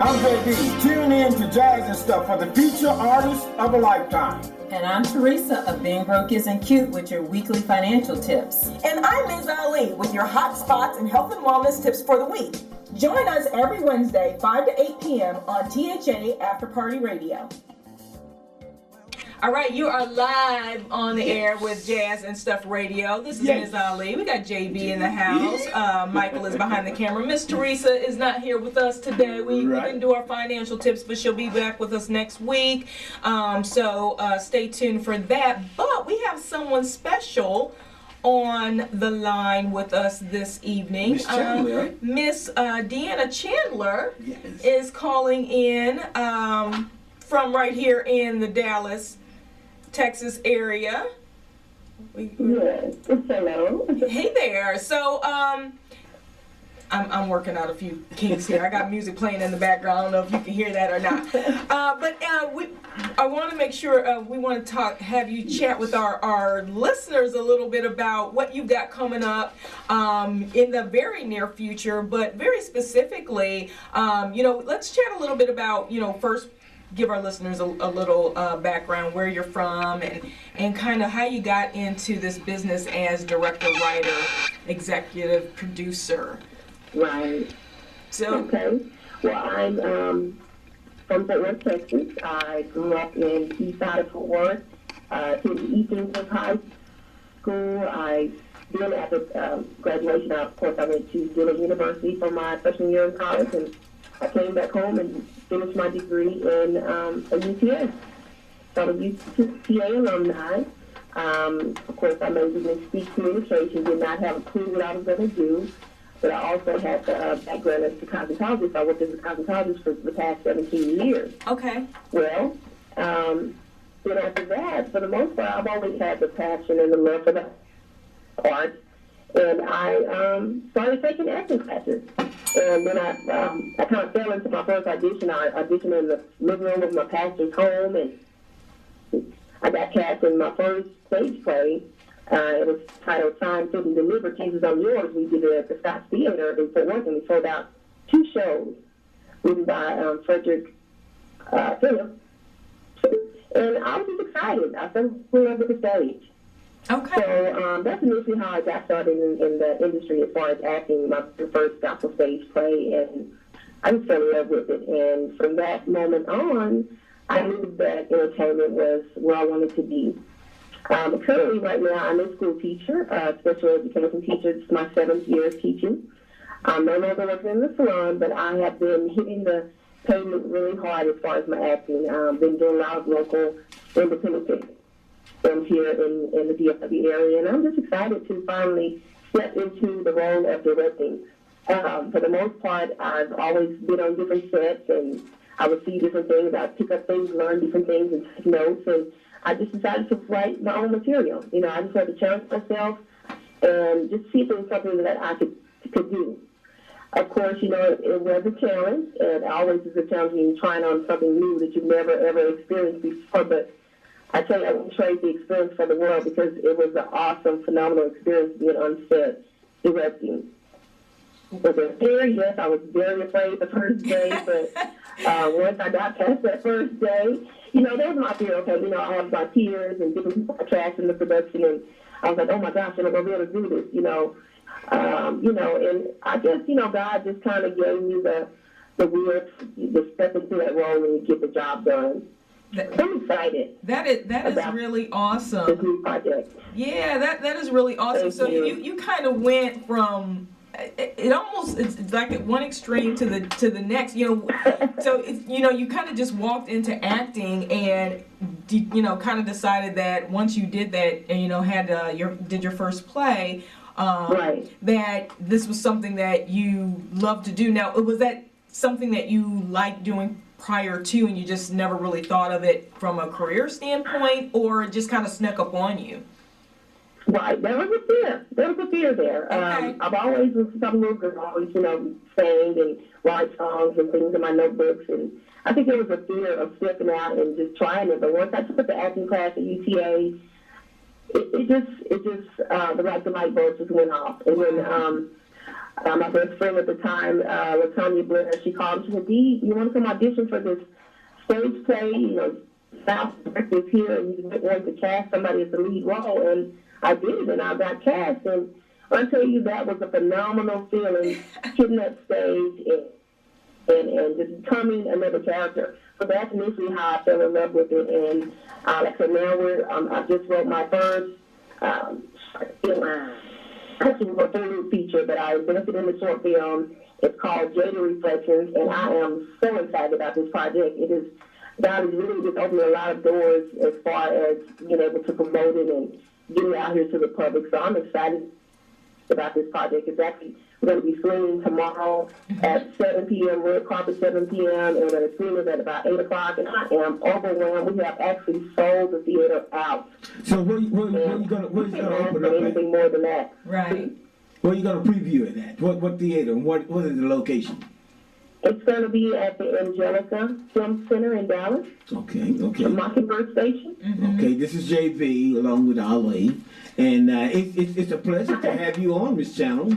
I'm JB. Tune in to Jazz and Stuff for the feature artist of a lifetime. And I'm Theresa of Being Broke Isn't Cute with your weekly financial tips. And I'm Ms. Ali with your hot spots and health and wellness tips for the week. Join us every Wednesday, 5 to 8 p.m. on THA After Party Radio. All right, you are live on the air with Jazz and Stuff Radio. This is Ms. Ali. We got JB in the house. Michael is behind the camera. Miss Theresa is not here with us today. We didn't do our financial tips, but she'll be back with us next week. So stay tuned for that. But we have someone special on the line with us this evening. Miss Chandler. Miss Deanna Chandler is calling in from right here in the Dallas, Texas area. Yes, hello. Hey there. So I'm working out a few kinks here. I got music playing in the background. I don't know if you can hear that or not. I want to make sure we want to have you chat with our listeners a little bit about what you've got coming up in the very near future, but very specifically, let's chat a little bit about, first give our listeners a little background, where you're from, and kind of how you got into this business as director, writer, executive producer. Right. So, okay. Well, I'm from Fort Worth, Texas. I grew up in east side of Fort Worth, attended Eastern High School. Then after graduation, of course, I went to Dillard University for my freshman year in college, and I came back home and finished my degree in UTA. So I'm a UTA alumni. Of course, I majored in speech communication, did not have a clue what I was going to do, but I also had the background as a cosmetologist. I worked as a cosmetologist for the past 17 years. okay. Well, then after that, for the most part, I've always had the passion and the love for the art, and I started taking acting classes. And then I kind of fell into my first audition. I auditioned in the living room of my pastor's home, and I got cast in my first stage play. It was titled Sign, Food, and Deliver, Jesus on Yours. We did it at the Scott Theater in Fort Worth, and we sold out 2 shows written by Frederick Phillips. And I was just excited. I fell in love with the stage. Okay. So that's initially how I got started in the industry as far as acting, my first gospel stage play, and I just fell in love with it. And from that moment on, I knew that entertainment was where I wanted to be. Currently, right now, I'm a school teacher, special education teacher. It's my 7th year of teaching. I'm no longer working in the salon, but I have been hitting the pavement really hard as far as my acting. Been doing a lot of local independent films here in the DFW area, and I'm just excited to finally step into the role of directing. For the most part, I've always been on different sets, and I would see different things. I'd pick up things, learn different things, and take notes, and I just decided to write my own material. I just had to challenge myself and just see if it was something that I could do. Of course, it was a challenge, and always is a challenge when you're trying on something new that you've never, ever experienced before, but I tell you, I wouldn't trade the experience for the world, because it was an awesome, phenomenal experience being on set directing. Was it scary? Yes, I was very afraid the first day, but once I got past that first day, that was my fear. Okay, I have my peers and different people I cast in the production, and I was like, oh my gosh, am I going to be able to do this? And I guess, God just kind of gave me the will to step into that role and get the job done. I'm excited. That is really awesome. This new project. Yeah, that is really awesome. So you kind of went from it's like at one extreme to the next. So you kind of just walked into acting and kind of decided that once you did that and did your first play, right, that this was something that you loved to do. Now, was that something that you liked doing prior to, and you just never really thought of it from a career standpoint, or it just kind of snuck up on you? Right, there was a fear. there. Okay. I've always, since I'm a little girl, always, sang and write songs and things in my notebooks, and I think there was a fear of stepping out and just trying it. But once I took the acting class at UTA, it just the light bulb just went off. And then My best friend at the time, Latonya Blair, she called and she said, Dee, you want to come audition for this stage play? You know, South Director is here and you want to cast somebody as the lead role. And I did, and I got cast. And I tell you, that was a phenomenal feeling, hitting that stage and just becoming another character. So that's initially how I fell in love with it. And like I said, now I just wrote my first, actually a full feature, but I invested in the short film. It's called Jaded Reflections, and I am so excited about this project. God has really just opened a lot of doors as far as being able to promote it and get it out here to the public. So I'm excited about this project. It's actually going to be screening tomorrow at 7 p.m., red carpet 7 p.m., and the screen is at about 8 o'clock, and I am overwhelmed. We have actually sold the theater out. So where you going to open up anything more than that. Right. Where are you going to preview it at? What theater? What is the location? It's going to be at the Angelica Film Center in Dallas. Okay. The Mockingbird Station. Mm-hmm. Okay, this is JV along with Ali, and it's a pleasure to have you on this channel.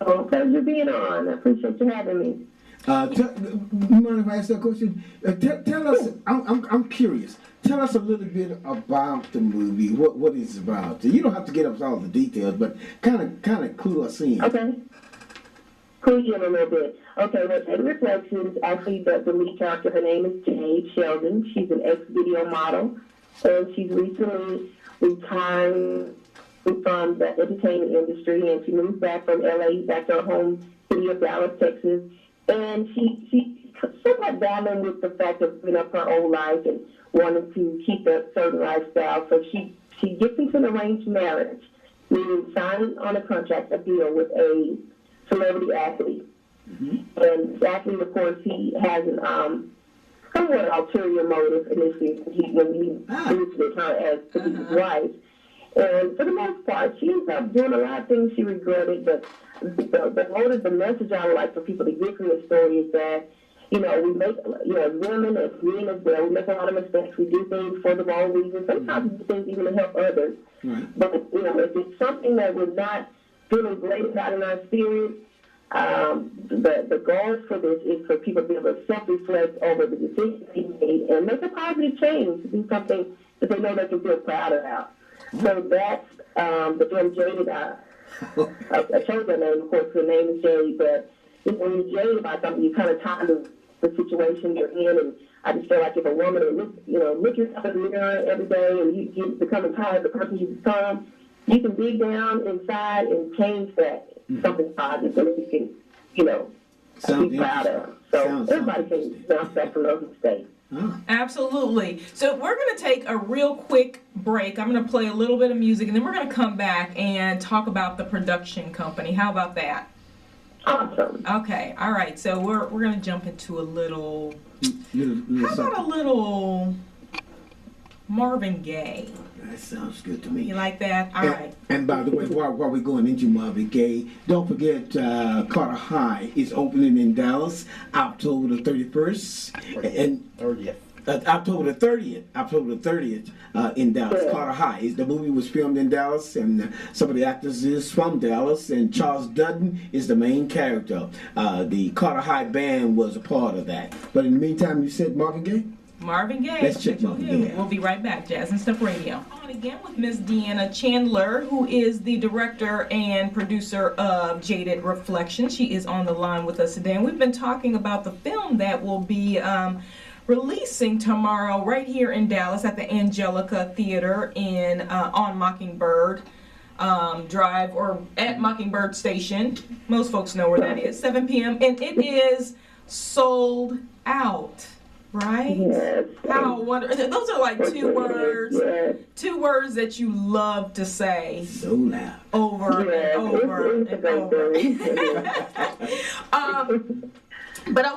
Oh, pleasure being on. I appreciate you having me. You mind if I ask that question? Tell us. I'm curious. Tell us a little bit about the movie. What it's about. You don't have to get up all the details, but kind of clue us in. Okay. Clue you in a little bit. Okay, well, Jaded Reflections, actually the lead character, her name is Jade Sheldon. She's an ex-video model, and she's recently retired from the entertainment industry, and she moved back from LA, back to her home city of Dallas, Texas, and she somewhat battling with the fact of giving up her old life and wanting to keep a certain lifestyle. So she gets into an arranged marriage, meaning signing on a contract, a deal with a celebrity athlete. Mm-hmm. And the athlete, of course, he has an somewhat ulterior motive initially when he moves with her as to be his wife. And for the most part, she ends up doing a lot of things she regretted, but the message I would like for people to get from this story is that, we make, women as men as well, we make a lot of mistakes. We do things for the wrong reasons. Sometimes we do things even to help others. Right. But, if it's something that we're not feeling great about in our spirit, the goal for this is for people to be able to self-reflect over the decisions they made and make a positive change, to do something that they know they can feel proud about. So that's the film Jaded. I chose that name, of course, the name is Jade, but when you're jaded about something, you kind of tired of the situation you're in, and I just feel like if a woman look yourself in the mirror every day and you becoming tired of the person you become, you can dig down inside and change that something positive that you can, be proud of. So everybody can bounce back from those mistakes. Absolutely. So we're going to take a real quick break. I'm going to play a little bit of music, and then we're going to come back and talk about the production company. How about that? Awesome. Okay. All right. So we're going to jump into a little. How about a something. little Marvin Gaye? That sounds good to me. You like that? All right. And by the way, while we're going into Marvin Gaye, don't forget Carter High is opening in Dallas October the 31st. And 30th. October the 30th in Dallas. Carter High. The movie was filmed in Dallas, and some of the actors is from Dallas, and Charles Dutton is the main character. The Carter High band was a part of that. But in the meantime, you said Marvin Gaye? Marvin Gaye. Let's check Marvin Gaye. We'll be right back. Jazz and Stuff Radio. On again with Miss Deanna Chandler, who is the director and producer of Jaded Reflections. She is on the line with us today, and we've been talking about the film that will be releasing tomorrow right here in Dallas at the Angelica Theater on Mockingbird Drive, or at Mockingbird Station. Most folks know where that is. 7 p.m. and it is sold out. Right? Yes. How wonderful. Those are like two words. Yes. Two words that you love to say So loud. over Yes. and over It's a and great over. thing. But I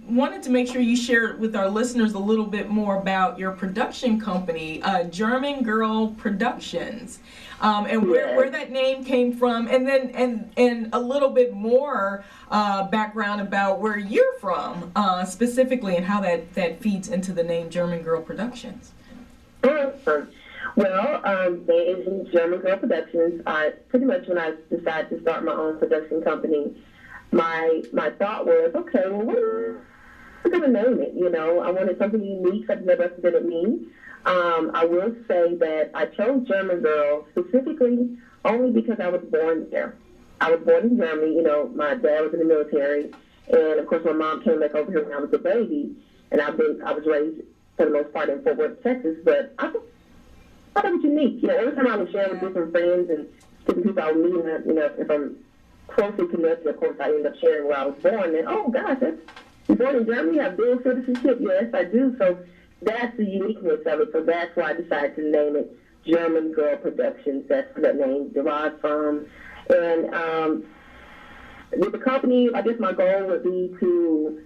wanted to make sure you share with our listeners a little bit more about your production company, German Girl Productions, and where that name came from, and then and a little bit more background about where you're from specifically, and how that feeds into the name German Girl Productions. Awesome. Well, in German Girl Productions, I pretty much when I decided to start my own production company, my thought was, okay, well, what am I going to name it? You know, I wanted something unique, something that represented me. I will say that I chose German Girl specifically only because I was born there. I was born in Germany. You know, my dad was in the military, and of course my mom came back over here when I was a baby, and I was raised for the most part in Fort Worth, Texas. But I thought it was unique. You know, every time I would share with different friends and different people I was meeting, you know, if I'm closely connected, of course I end up sharing where I was born. And oh gosh, you're born in Germany, you have dual citizenship. Yes, I do. So that's the uniqueness of it. So that's why I decided to name it German Girl Productions. That's where that name derived from. And with the company, I guess my goal would be to,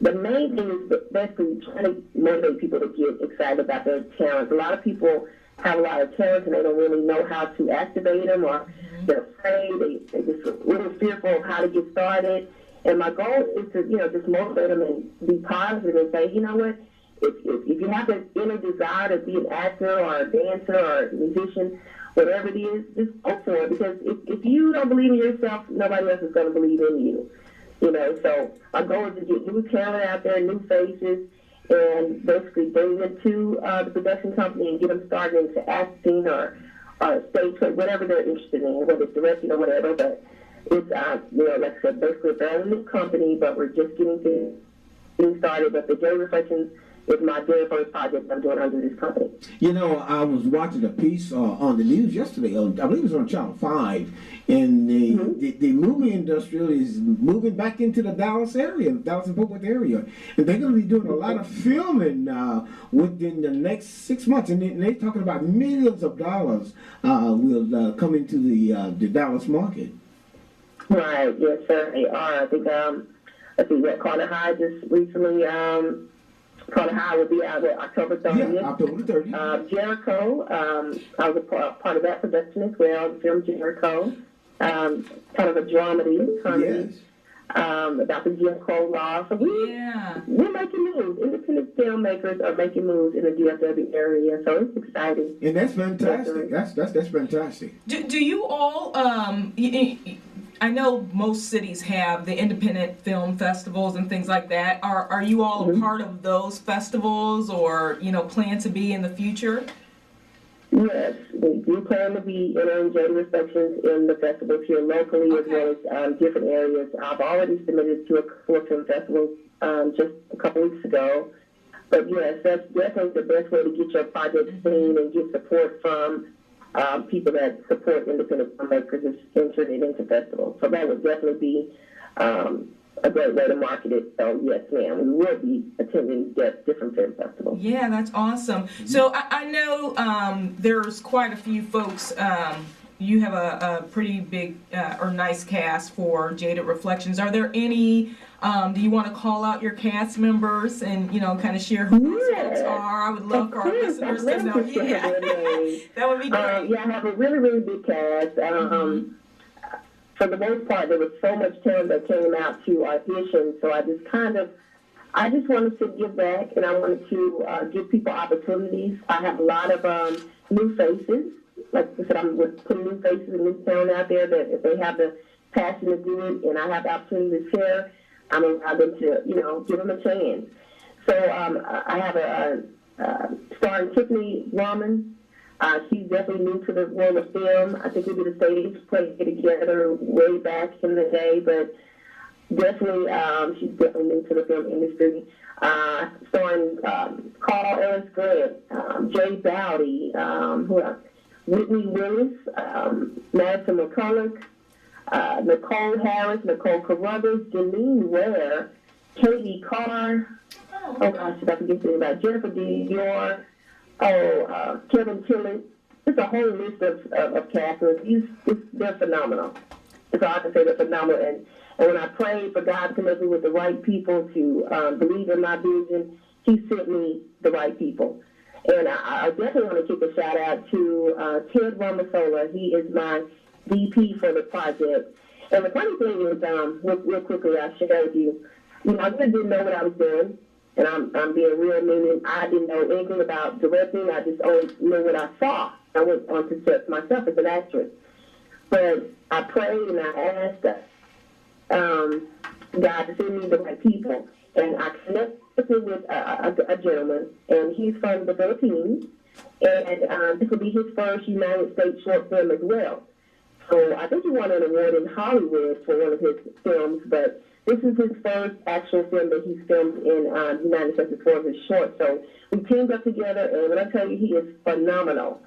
the main thing is basically trying to motivate people to get excited about their talents. A lot of people have a lot of talents and they don't really know how to activate them, or they're afraid, they're just really fearful of how to get started. And my goal is to, you know, just motivate them and be positive and say, you know what, if you have the inner desire to be an actor or a dancer or a musician, whatever it is, just go for it. Because if you don't believe in yourself, nobody else is going to believe in you. You know, so our goal is to get new talent out there, new faces, and basically bring them to the production company and get them started into acting or stage play, whatever they're interested in, whether it's directing or whatever. But it's, you know, like I said, basically a fairly new company, but we're just getting started. But the Jaded Reflections is my very first project I'm doing under this company. You know, I was watching a piece on the news yesterday, I believe it was on Channel 5, and the movie industry is moving back into the Dallas area, Dallas and Fort Worth area. And they're going to be doing a lot of filming within the next 6 months. And they're talking about millions of dollars will come into the Dallas market. Right, yes, sir, they are. I think, let's see, what Carter High just recently, Carter High will be out October 30th. Yeah, October 30th. Jericho, I was a part of that production as well, the film Jericho, kind of a dramedy, comedy, Yes. about the Jim Crow law. So we're making moves. Independent filmmakers are making moves in the DFW area, so it's exciting. And that's fantastic. That's fantastic. Do you all, I know most cities have the independent film festivals and things like that. Are you all a part of those festivals, or, you know, plan to be in the future? Yes, we do plan to be entering Jaded Reflections in the festivals here locally, as well as different areas. I've already submitted to a couple of film festivals just a couple weeks ago. But yes, that's definitely the best way to get your project seen and get support from people that support independent filmmakers is entering into festivals. So that would definitely be a great way to market it. So yes, ma'am, we will be attending different film festivals. Yeah, that's awesome. So I know there's quite a few folks. You have a pretty big or nice cast for Jaded Reflections. Are there any, do you want to call out your cast members and, you know, kind of share who those folks are? I would love for our listeners to know. Yeah, that would be great. Yeah, I have a really, really big cast. For the most part, there was so much talent that came out to audition, so I just wanted to give back, and I wanted to give people opportunities. I have a lot of new faces. Like I said, I'm putting new faces and new talent out there that if they have the passion to do it and I have the opportunity to share, I'm going to allow them to, you know, give them a chance. So I have a starring Tiffany Rahman. She's definitely new to the world of film. I think we did a stage play together way back in the day, but definitely she's definitely new to the film industry. Starring Carl Ellis Gregg, Jay Bowdy, who else? Whitney Willis, Madison McCulloch, Nicole Harris, Nicole Carruthers, Janine Ware, Katie Carr, oh gosh, if I forget anything about Jennifer Dior, Kevin Tillett. It's a whole list of casters. They're phenomenal. That's all I can say. They're phenomenal. And when I prayed for God to connect me with the right people to believe in my vision, He sent me the right people. And I definitely want to give a shout out to Ted Romasola. He is my DP for the project. And the funny thing is, real quickly, I'll share with you, I really didn't know what I was doing. And I'm being real, meaning I didn't know anything about directing. I just only knew what I saw. I went on to set myself as an actress. But I prayed and I asked God to send me the right people. And I connected with a gentleman, and he's from the Philippines. And this will be his first United States short film as well. So I think he won an award in Hollywood for one of his films, but this is his first actual film that he's filmed in the United States as far as his short. So we teamed up together, and when I tell you, he is phenomenal.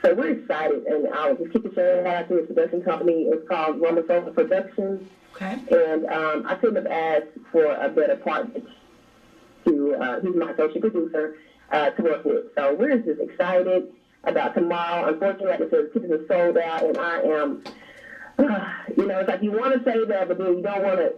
So we're excited, and I'll just keep the shout out to his production company. It's called Ramasova Productions. Okay. And I couldn't have asked for a better partner to, he's my associate producer, to work with. So we're just excited about tomorrow. Unfortunately, like I said, the tickets are sold out, and I am, it's like you want to say that, but then you don't want to,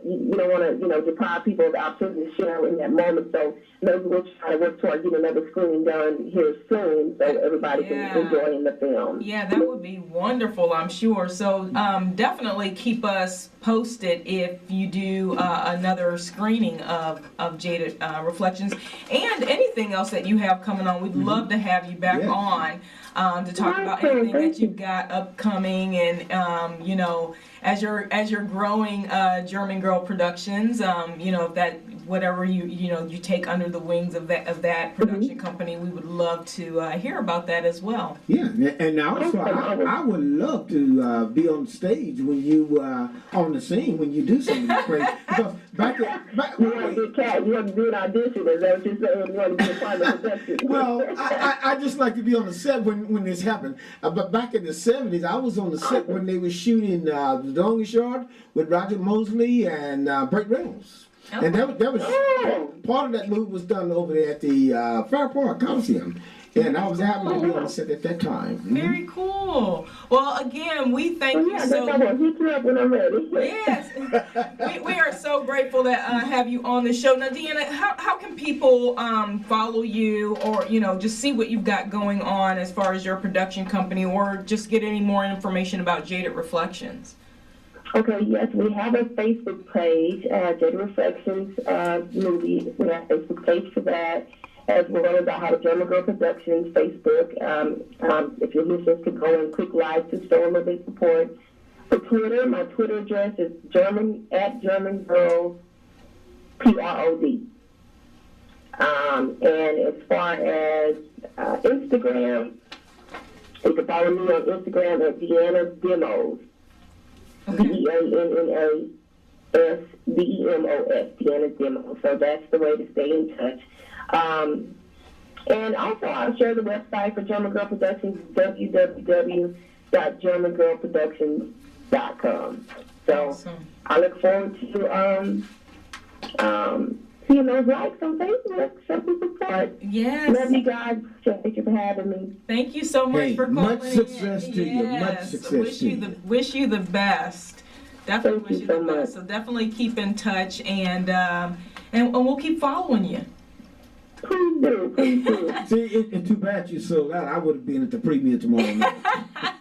deprive people of the opportunity to share in that moment. So maybe we'll try to work toward getting another screening done here soon, so everybody can enjoy in the film. Yeah, that would be wonderful, I'm sure. So definitely keep us posted if you do another screening of Jaded Reflections and anything else that you have coming on. We'd love to have you back on to talk about anything that you've got upcoming, and as you're growing German Girl Productions, that whatever you take under the wings of that production company, we would love to hear about that as well. Yeah, and also I would love to be on stage when you on the scene when you do something crazy. Because you want to do an audition, is that what you're saying? You want to be a part of the production? Well, I just like to be on the set when this happened. But back in the 70s, I was on the set when they were shooting The Longest Yard with Roger Mosley and Burt Reynolds. Oh. And that was part of that movie was done over there at the Fair Park Coliseum. And I was happy to be on the set at that time. Very cool. Well, again, we thank you so much. Hit you up when I'm ready. Yes, we are so grateful to have you on the show. Now, Deanna, how can people follow you, or just see what you've got going on as far as your production company, or just get any more information about Jaded Reflections? Okay, yes, we have a Facebook page, Jaded Reflections Movie. We have a Facebook page for that, as well as our German Girl Productions Facebook. If your listeners could go and click like to show a little bit of support. For Twitter, my Twitter address is German Girls PROD. And as far as Instagram, you can follow me on Instagram at Deanna Demos. DeannaSDemos, Deanna Demos. So that's the way to stay in touch. And also, I'll share the website for German Girl Productions, www.germangirlproductions.com. So Awesome. I look forward to seeing those likes on Facebook. Simple support. Yes. Love you guys. Thank you for having me. Thank you so much Hey, for calling much success in. to you. Much Yes. success to you. Wish you the best. Definitely Thank wish you you the so best. much. So definitely keep in touch, and we'll keep following you. Please do. Please do. See, it's too bad you sold out. I would have been at the premiere tomorrow night.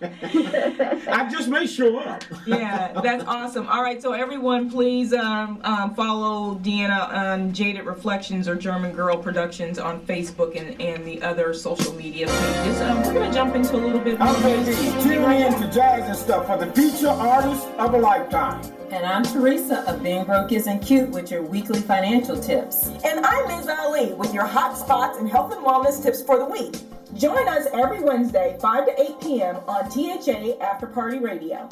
I just may show up. Yeah, that's awesome. All right, so everyone, please follow Deanna on Jaded Reflections or German Girl Productions on Facebook and the other social media pages. We're going to jump into a little bit more. I'm ready to tune in to Jazz and Stuff for the feature artist of a lifetime. And I'm Theresa of Being Broke Isn't Cute with your weekly financial tips. And I'm Ms. Ali with your hot spots and health and wellness tips for the week. Join us every Wednesday, 5 to 8 p.m. on THA After Party Radio.